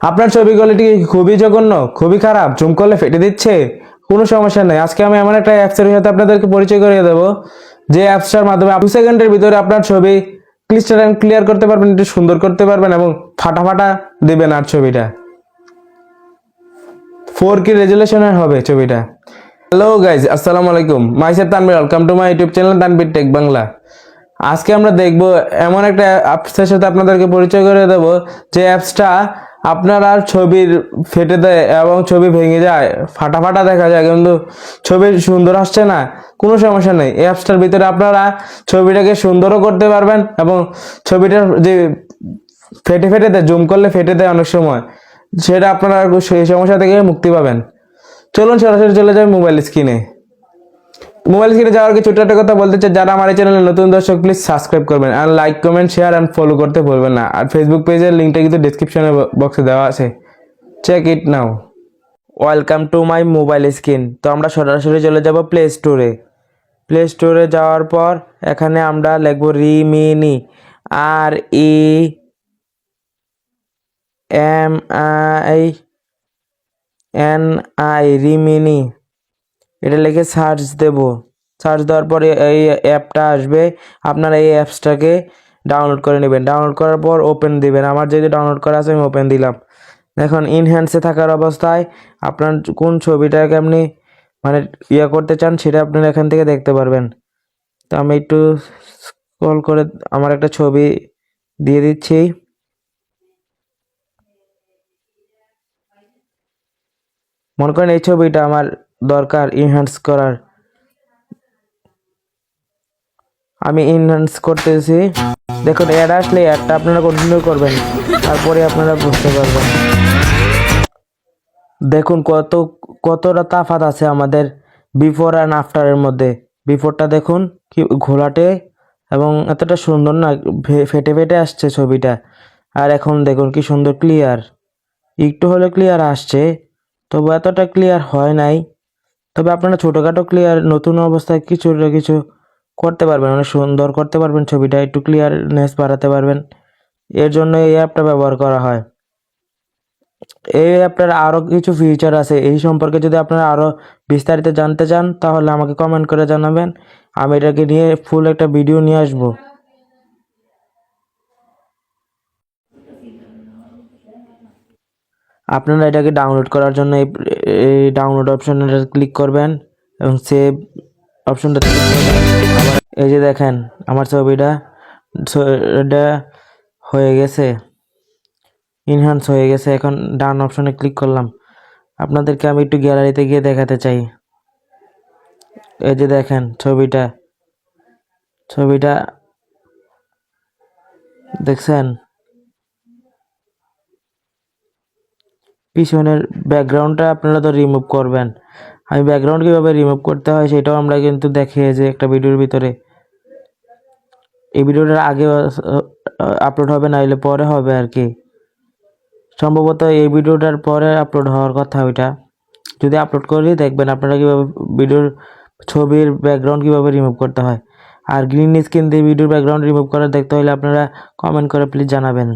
আপনার ছবি কোয়ালিটি খুবই জঘন্য, খুবই খারাপ, জুম করলে ফেটে দিচ্ছে, কোনো সমস্যা নেই। আজকে আমি এমন একটা অ্যাপসের সাথে আপনাদেরকে পরিচয় করিয়ে দেবো, যে অ্যাপসটার মাধ্যমে 2 সেকেন্ডের ভিতরে আপনার ছবি ক্লিস্টার অ্যান্ড ক্লিয়ার করতে পারবেন, একটু সুন্দর করতে পারবেন এবং ফাটা ফাটা দেবেন। আর ছবিটা 4K রেজুলেশনের হবে ছবিটা। হ্যালো গাইজ, আসসালামু আলাইকুম। Myself Tanvir, welcome to my YouTube channel Tanvir tech Bangla. আজকে আমরা দেখব এমন একটা অ্যাপসের সাথে আপনাদেরকে পরিচয় করে দেব, যে অ্যাপসটা আপনার আর ছবির ফেটে দেয় এবং ছবি ভেঙে যায়, ফাটা ফাটা দেখা যায়, কিন্তু ছবি সুন্দর আসছে না। কোনো সমস্যা নেই, এই অ্যাপসটার ভিতরে আপনারা ছবিটাকে সুন্দরও করতে পারবেন এবং ছবিটার যে ফেটে ফেটে দেয়, জুম করলে ফেটে দেয় অনেক সময়, সেটা আপনারা সেই সমস্যা থেকে মুক্তি পাবেন। চলুন সরাসরি চলে যাই মোবাইল স্ক্রিনে। মোবাইল স্ক্রিনে যাওয়ার আগে ছোট্ট একটা কথা বলতে চাই, যারা আমার এই চ্যানেলে নতুন দর্শক প্লিজ সাবস্ক্রাইব করবেন, আর like comment share and follow করতে ভুলবেন না। আর ফেসবুক পেজের লিঙ্কটা কিন্তু ডেসক্রিপশনে বক্সে দেওয়া আছে, check it now. Welcome to my mobile screen. তো আমরা সরাসরি চলে যাব প্লে স্টোরে। প্লে স্টোরে যাওয়ার পর এখানে আমরা লিখব রিমিনি, REMINI, রিমিনি। এটা লিখে সার্চ দেব। সার্চ দেওয়ার পরে এই অ্যাপটা আসবে। আপনারা এই অ্যাপসটাকে ডাউনলোড করে নেবেন। ডাউনলোড করার পর ওপেন দিবেন। আমার যেহেতু ডাউনলোড করা আছে আমি ওপেন দিলাম। দেখুন ইনহ্যান্সে থাকার অবস্থায় আপনার কোন ছবিটাকে আপনি মানে করতে চান সেটা আপনারা এখান থেকে দেখতে পারবেন। তো আমি একটু স্ক্রল করে আমার একটা ছবি দিয়ে দিচ্ছি। মনে করেন এই ছবিটা আমার দরকার ইনহ্যান্স করার, আমি ইনহ্যান্স করতেছি। দেখুন অ্যাড আসলে অ্যাডটা আপনারা কন্টিনিউ করবেন, তারপরে আপনারা বুঝতে পারবেন। দেখুন কতটা তফাৎ আছে আমাদের বিফোর অ্যান্ড আফটারের মধ্যে। বিফোরটা দেখুন কি ঘোলাটে এবং এতটা সুন্দর না, ফেটে ফেটে আসছে ছবিটা। আর এখন দেখুন কি সুন্দর ক্লিয়ার, একটু হলে ক্লিয়ার আসছে, তবু এতটা ক্লিয়ার হয় নাই। তবে আপনারা ছোটোখাটো ক্লিয়ার নতুন অবস্থায় কিছু কিছু করতে পারবেন, অনেক সুন্দর করতে পারবেন ছবিটা, একটু ক্লিয়ারনেস বাড়াতে পারবেন। এর জন্য এই অ্যাপটা ব্যবহার করা হয়। এই অ্যাপটার আরও কিছু ফিচার আছে, এই সম্পর্কে যদি আপনারা আরও বিস্তারিত জানতে চান তাহলে আমাকে কমেন্ট করে জানাবেন, আমি এটাকে নিয়ে ফুল একটা ভিডিও নিয়ে আসবো। আপনারা এটাকে ডাউনলোড করার জন্য এই ডাউনলোড অপশনে ক্লিক করবেন এবং সেভ অপশনটা ক্লিক করবেন। আবার এই যে দেখেন আমার ছবিটা হয়ে গেছে, ইনহ্যান্স হয়ে গেছে। এখন ডান অপশনে ক্লিক করলাম। আপনাদেরকে আমি একটু গ্যালারিতে গিয়ে দেখাতে চাই। এই যে দেখেন ছবিটা দেখছেন, পিছনের ব্যাকগ্রাউন্ডটা আপনারা তো রিমুভ করবেন। আমি ব্যাকগ্রাউন্ড কীভাবে রিমুভ করতে হয় সেটাও আমরা কিন্তু দেখিয়েছি একটা ভিডিওর ভিতরে। এই ভিডিওটার আগে আপলোড হবে, না হলে পরে হবে আর কি। সম্ভবত এই ভিডিওটার পরে আপলোড হওয়ার কথা ওইটা। যদি আপলোড করি দেখবেন আপনারা কীভাবে ভিডিওর ছবির ব্যাকগ্রাউন্ড কীভাবে রিমুভ করতে হয়। আর গ্রিন স্ক্রিন দিয়ে ভিডিওর ব্যাকগ্রাউন্ড রিমুভ করে দেখতে হলে আপনারা কমেন্ট করে প্লিজ জানাবেন।